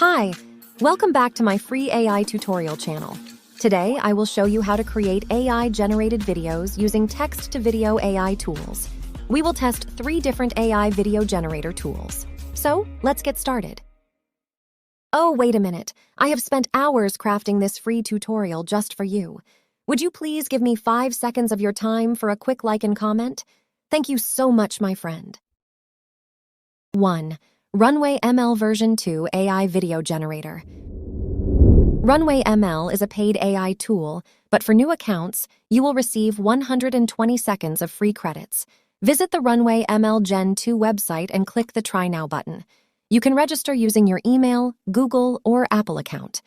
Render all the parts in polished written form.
Hi, welcome back to my free AI tutorial channel. Today, I will show you how to create AI-generated videos using text-to-video AI tools. We will test 3 different AI video generator tools. So, let's get started. Oh, wait a minute. I have spent hours crafting this free tutorial just for you. Would you please give me 5 seconds of your time for a quick like and comment? Thank you so much, my friend. 1. Runway ML version 2 AI video generator. Runway ML is a paid AI tool, but for new accounts, you will receive 120 seconds of free credits. Visit the Runway ML Gen 2 website and click the Try Now button. You can register using your email, Google, or Apple account.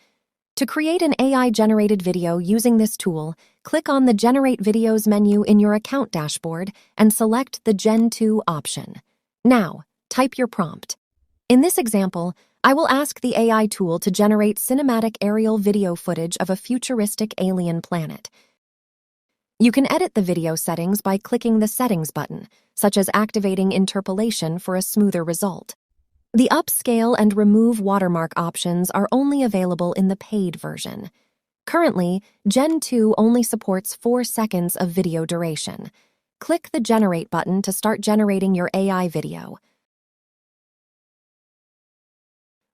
To create an AI-generated video using this tool, click on the Generate Videos menu in your account dashboard and select the Gen 2 option. Now, type your prompt. In this example, I will ask the AI tool to generate cinematic aerial video footage of a futuristic alien planet. You can edit the video settings by clicking the Settings button, such as activating interpolation for a smoother result. The upscale and remove watermark options are only available in the paid version. Currently, Gen 2 only supports 4 seconds of video duration. Click the Generate button to start generating your AI video.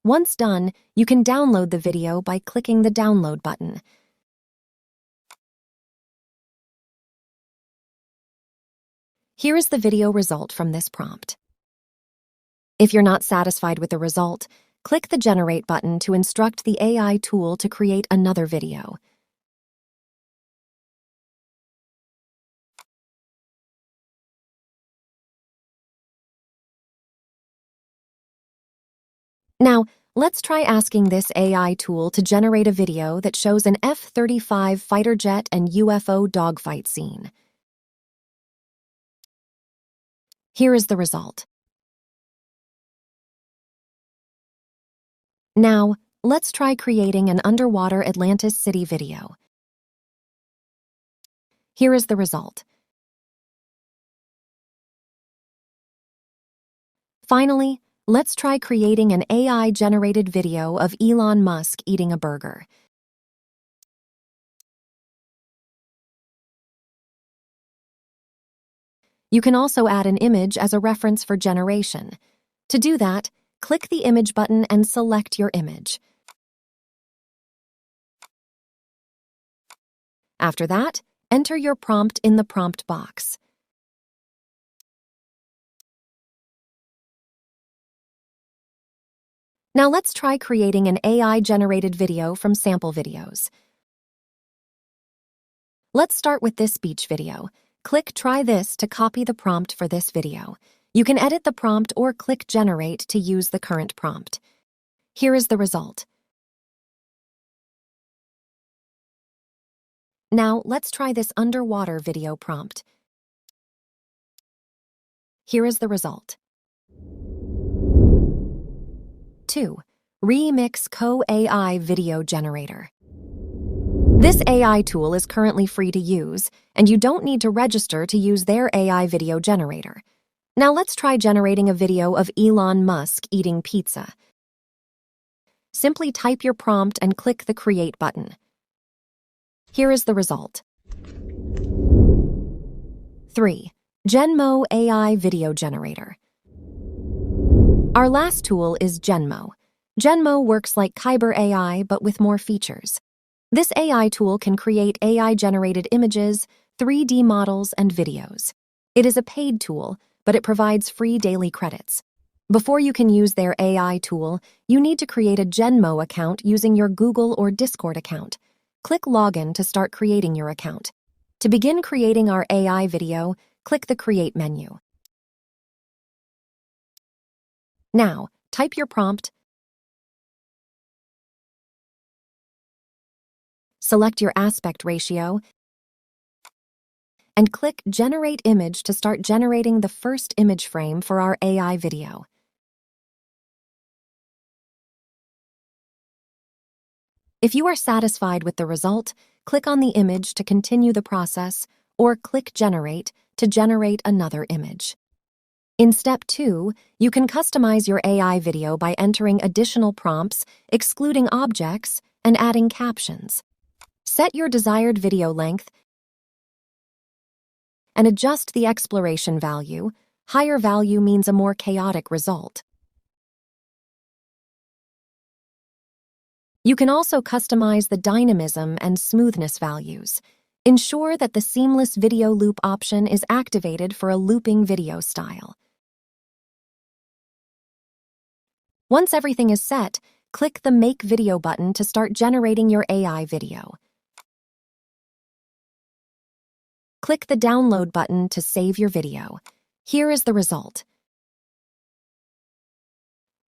Once done, you can download the video by clicking the Download button. Here is the video result from this prompt. If you're not satisfied with the result, click the Generate button to instruct the AI tool to create another video. Now, let's try asking this AI tool to generate a video that shows an F-35 fighter jet and UFO dogfight scene. Here is the result. Now, let's try creating an underwater Atlantis City video. Here is the result. Finally, let's try creating an AI-generated video of Elon Musk eating a burger. You can also add an image as a reference for generation. To do that, click the Image button and select your image. After that, enter your prompt in the prompt box. Now let's try creating an AI-generated video from sample videos. Let's start with this speech video. Click Try This to copy the prompt for this video. You can edit the prompt or click Generate to use the current prompt. Here is the result. Now let's try this underwater video prompt. Here is the result. 2. Remix Co-AI Video Generator. This AI tool is currently free to use, and you don't need to register to use their AI video generator. Now let's try generating a video of Elon Musk eating pizza. Simply type your prompt and click the Create button. Here is the result. 3. Genmo AI Video Generator. Our last tool is Genmo. Genmo works like Kyber AI, but with more features. This AI tool can create AI-generated images, 3D models, and videos. It is a paid tool, but it provides free daily credits. Before you can use their AI tool, you need to create a Genmo account using your Google or Discord account. Click Login to start creating your account. To begin creating our AI video, click the Create menu. Now, type your prompt, select your aspect ratio, and click Generate Image to start generating the first image frame for our AI video. If you are satisfied with the result, click on the image to continue the process, or click Generate to generate another image. In step 2, you can customize your AI video by entering additional prompts, excluding objects, and adding captions. Set your desired video length and adjust the exploration value. Higher value means a more chaotic result. You can also customize the dynamism and smoothness values. Ensure that the seamless video loop option is activated for a looping video style. Once everything is set, click the Make Video button to start generating your AI video. Click the Download button to save your video. Here is the result.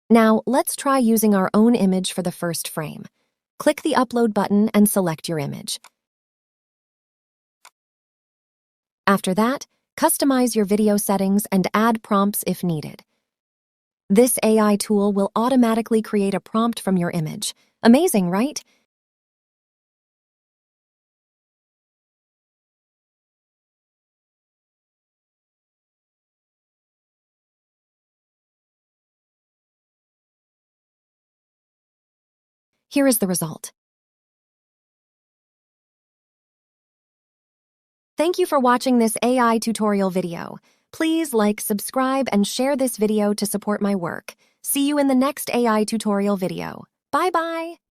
Now, let's try using our own image for the first frame. Click the Upload button and select your image. After that, customize your video settings and add prompts if needed. This AI tool will automatically create a prompt from your image. Amazing, right? Here is the result. Thank you for watching this AI tutorial video. Please like, subscribe, and share this video to support my work. See you in the next AI tutorial video. Bye-bye!